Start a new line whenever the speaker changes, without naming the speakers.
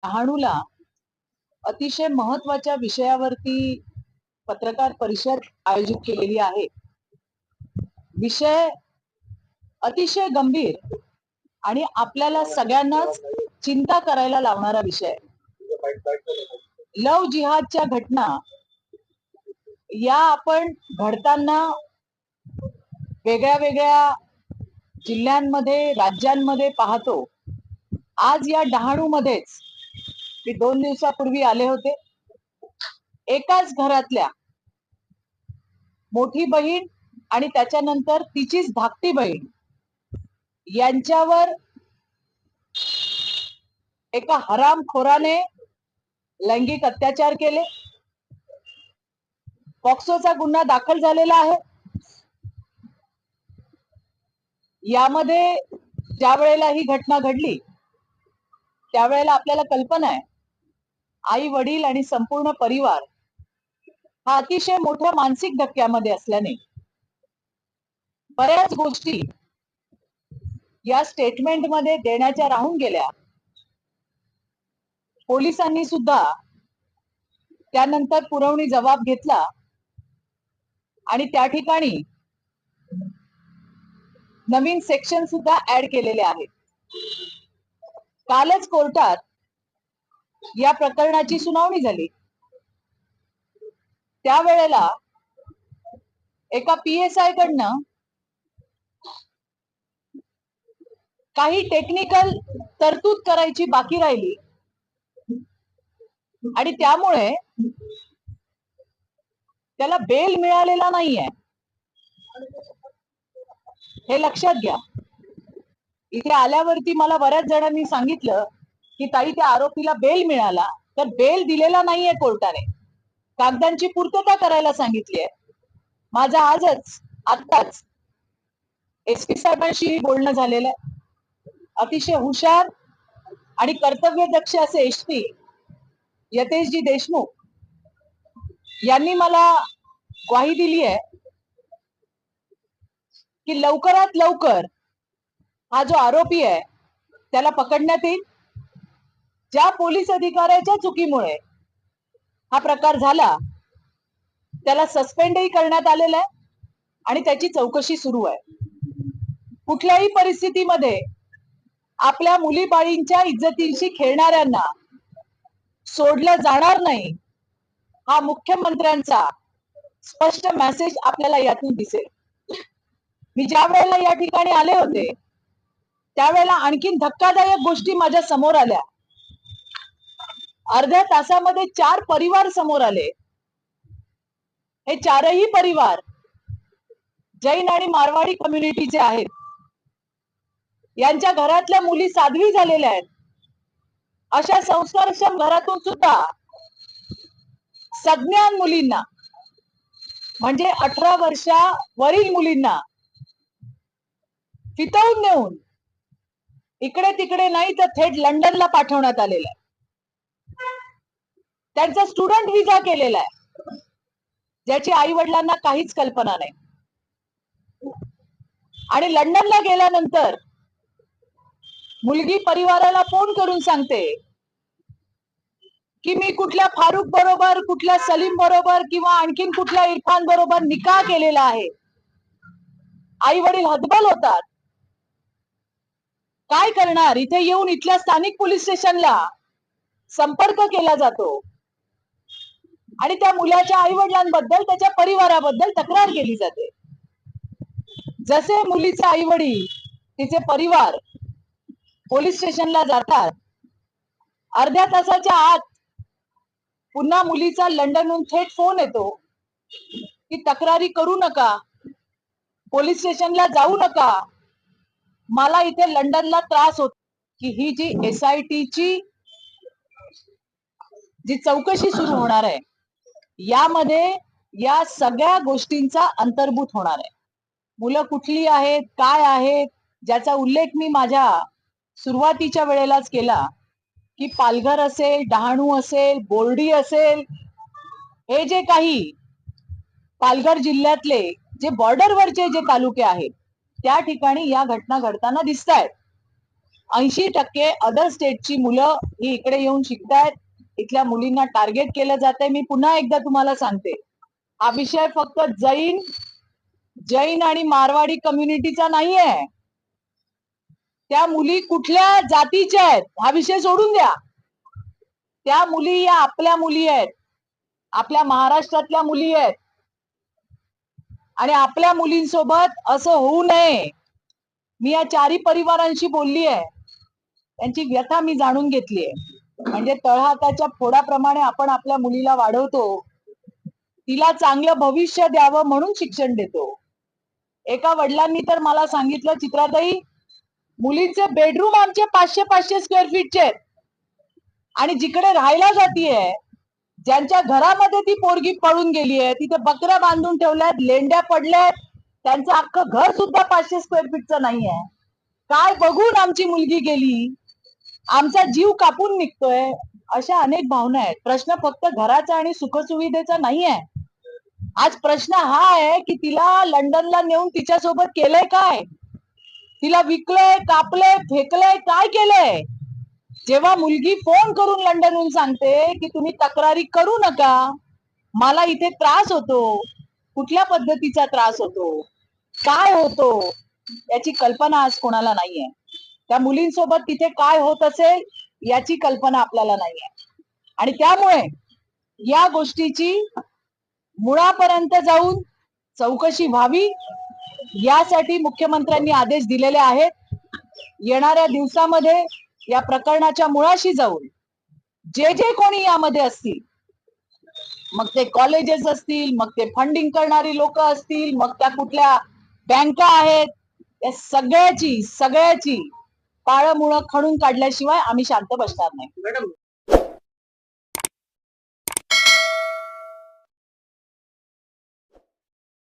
डहाणूला अतिशय महत्वाच्या विषयावरती पत्रकार परिषद आयोजित केलेली आहे. विषय अतिशय गंभीर आणि आपल्याला सगळ्यांनाच चिंता करायला लावणारा विषय. लव जिहादच्या घटना या आपण घडताना वेगळ्या वेगळ्या जिल्ह्यांमध्ये, राज्यांमध्ये पाहतो. आज या डहाणूमध्येच मी 2 दिवसापूर्वी आले होते. एकाच घरातल्या मोठी बहीण आणि त्याच्यानंतर तिचीच धाकटी बहीण यांच्यावर एका हरामखोराने लैंगिक अत्याचार केले. पॉक्सोचा गुन्हा दाखल झालेला आहे. यामध्ये ज्या वेळेला ही घटना घडली त्यावेळेला आपल्याला कल्पना आहे, आई वडील आणि संपूर्ण परिवार हा अतिशय मोठ्या मानसिक धक्क्यामध्ये असल्याने बऱ्याच गोष्टी या स्टेटमेंटमध्ये देण्याच्या राहून गेल्या. पोलिसांनी सुद्धा त्यानंतर पुरवणी जबाब घेतला आणि त्या ठिकाणी नवीन सेक्शन सुद्धा ऍड केलेले आहेत. कालच कोर्टात या प्रकरणाची सुनावणी झाली. त्यावेळेला एका PSI कडनं काही टेक्निकल तरतूद करायची बाकी राहिली आणि त्यामुळे त्याला बेल मिळालेला नाहीये. हे लक्षात घ्या. इथे आल्यावरती मला बऱ्याच जणांनी सांगितलं की ताई त्या आरोपीला बेल मिळाला, तर बेल दिलेला नाहीये कोर्टाने, कागदांची पूर्तता करायला सांगितली आहे. माझं आत्ताच SP साहेबांशी बोलणं झालेलं आहे. अतिशय हुशार आणि कर्तव्यदक्ष असे SP यतेशजी देशमुख यांनी मला ग्वाही दिली आहे की लवकरात लवकर हा जो आरोपी आहे त्याला पकडण्यात येईल. ज्या पोलीस अधिकाऱ्याच्या चुकीमुळे हा प्रकार झाला त्याला सस्पेंडही करण्यात आलेला आहे आणि त्याची चौकशी सुरू आहे. कुठल्याही परिस्थितीमध्ये आपल्या मुलीबाळींच्या इज्जतीशी खेळणाऱ्यांना सोडलं जाणार नाही, हा मुख्यमंत्र्यांचा स्पष्ट मेसेज आपल्याला यातून दिसेल. मी ज्या वेळेला या ठिकाणी आले होते त्यावेळेला आणखीन धक्कादायक गोष्टी माझ्या समोर आल्या. अर्ध्या तासामध्ये 4 परिवार समोर आले. हे 4ही परिवार जैन आणि मारवाडी कम्युनिटीचे आहेत. यांच्या घरातल्या मुली 7वी झालेल्या आहेत. अशा संस्कारक्षम घरातून सुद्धा सज्ञान मुलींना म्हणजे 18 वर्षावरील मुलींना फितवून नेऊन इकडे तिकडे नाही तर थेट लंडनला पाठवण्यात आलेलं आहे. त्यांचा स्टुडंट विजा केलेला आहे, ज्याची आई वडिलांना काहीच कल्पना नाही. आणि लंडनला गेल्यानंतर मुलगी परिवाराला फोन करून सांगते की मी कुठल्या फारुख बरोबर, कुठल्या सलीम बरोबर किंवा आणखीन कुठल्या इरफान बरोबर निकाह केलेला आहे. आई वडील हतबल होतात. काय करणार? इथे येऊन इथल्या स्थानिक पोलीस स्टेशनला संपर्क केला जातो आणि त्या मुलाच्या आई वडिलांबद्दल, त्याच्या परिवाराबद्दल तक्रार केली जाते. जसे मुलीचे आई वडील, तिचे परिवार पोलीस स्टेशनला जातात, अर्ध्या तासाच्या आत पुन्हा मुलीचा लंडनहून थेट फोन येतो की तक्रारी करू नका, पोलीस स्टेशनला जाऊ नका, मला इथे लंडनला त्रास होतो. की ही जी SIT ची जी चौकशी सुरू होणार आहे यामध्ये या सगळ्या गोष्टींचा अंतर्भूत होणार आहे. मुलं कुठली आहेत, काय आहेत, ज्याचा उल्लेख मी माझ्या सुरुवातीच्या वेळेलाच केला की पालघर असेल, डहाणू असेल, बोर्डी असेल, हे जे काही पालघर जिल्ह्यातले जे बॉर्डरवरचे जे तालुके आहेत त्या ठिकाणी या घटना घडताना दिसत आहेत. 80% अदर स्टेटची मुलं ही इकडे येऊन शिकतायत. इथल्या मुलींना टार्गेट केलं जातंय. मी पुन्हा एकदा तुम्हाला सांगते, हा विषय फक्त जैन आणि मारवाडी कम्युनिटीचा नाहीये. त्या मुली कुठल्या जातीच्या आहेत हा विषय सोडून द्या. त्या मुली या आपल्या मुली आहेत, आपल्या महाराष्ट्रातल्या मुली आहेत. आणि आपल्या मुलींसोबत असं होऊ नये. मी या चारी परिवारांशी बोलली आहे, त्यांची व्यथा मी जाणून घेतली आहे. म्हणजे तळहाताच्या फोडाप्रमाणे आपण आपल्या मुलीला वाढवतो, तिला चांगलं भविष्य द्यावं म्हणून शिक्षण देतो. एका वडिलांनी तर मला सांगितलं, चित्राताई, मुलींचे बेडरूम आमचे 500 स्क्वेअर फीटचे आहेत आणि जिकडे राहायला जातीये, ज्यांच्या घरामध्ये ती पोरगी पळून गेली आहे, तिथे बकऱ्या बांधून ठेवल्यात, लेंड्या पडल्यात, त्यांचं अख्खं घर सुद्धा 500 स्क्वेअर फीटचं नाहीये. काय बघून आमची मुलगी गेली, आमचा जीव कापून निघतोय, अशा अनेक भावना आहेत. प्रश्न फक्त घराचा आणि सुखसुविधेचा नाहीये. आज प्रश्न हा आहे की तिला लंडनला नेऊन तिच्यासोबत केलंय काय, तिला विकलंय, कापलंय, फेकलंय, काय केलंय. जेव्हा मुलगी फोन करून लंडनहून सांगते की तुम्ही तक्रारी करू नका, मला इथे त्रास होतो, कुठल्या पद्धतीचा त्रास होतो, काय होतो, याची कल्पना आज कोणाला नाहीये. त्या मुलींसोबत तिथे काय होत असेल याची कल्पना आपल्याला नाहीये. आणि त्यामुळे या गोष्टीची मुळापर्यंत जाऊन चौकशी व्हावी, यासाठी मुख्यमंत्र्यांनी आदेश दिलेले आहेत. येणाऱ्या दिवसामध्ये या प्रकरणाच्या मुळाशी जाऊन जे कोणी यामध्ये असतील, मग ते कॉलेजेस असतील, मग ते फंडिंग करणारी लोक असतील, मग त्या कुठल्या बँका आहेत, या सगळ्याची पाळमुळं खणून काढल्याशिवाय आम्ही शांत बसणार नाही.